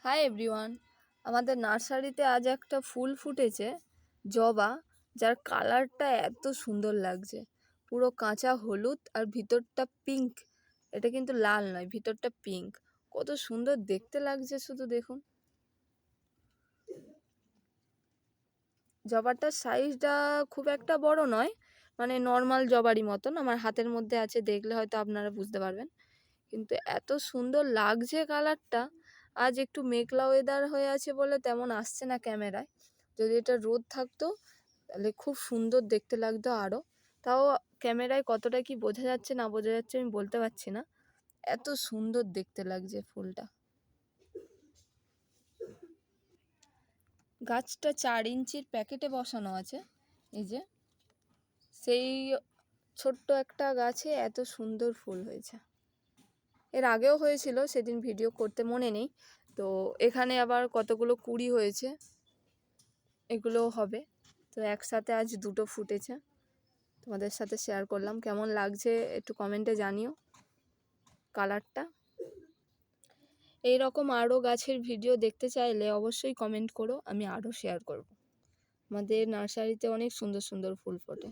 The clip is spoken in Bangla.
হাই এভরিওয়ান, আমাদের নার্সারিতে আজ একটা ফুল ফুটেছে জবা, যার কালারটা এত সুন্দর লাগছে। পুরো কাঁচা হলুদ আর ভিতরটা পিঙ্ক। এটা কিন্তু লাল নয়, ভিতরটা পিঙ্ক। কত সুন্দর দেখতে লাগছে শুধু দেখুন। জবাটার সাইজটা খুব একটা বড় নয়, মানে নর্মাল জবারই মতন। আমার হাতের মধ্যে আছে, দেখলে হয়তো আপনারা বুঝতে পারবেন। কিন্তু এত সুন্দর লাগছে কালারটা। আজ একটু মেঘলা ওয়েদার হয়ে আছে বলে তেমন আসছে না ক্যামেরায়। যদি এটা রোদ থাকতো তাহলে খুব সুন্দর দেখতে লাগতো আরও। তাও ক্যামেরায় কতটা কি বোঝা যাচ্ছে না বোঝা যাচ্ছে আমি বলতে পারছি না। এত সুন্দর দেখতে লাগছে ফুলটা। গাছটা 4 ইঞ্চির প্যাকেটে বসানো আছে। এই যে সেই ছোট্ট একটা গাছে এত সুন্দর ফুল হয়েছে। এর আগেও হয়েছিল, সেদিন ভিডিও করতে মনে নেই। তো এখানে আবার কতগুলো কুঁড়ি হয়েছে, এগুলোও হবে। তো একসাথে আজ দুটো ফুটেছে, তোমাদের সাথে শেয়ার করলাম। কেমন লাগছে একটু কমেন্টে জানিও কালারটা। এই রকম আরও গাছের ভিডিও দেখতে চাইলে অবশ্যই কমেন্ট করো, আমি আরও শেয়ার করব। আমাদের নার্সারিতে অনেক সুন্দর সুন্দর ফুল ফোটে।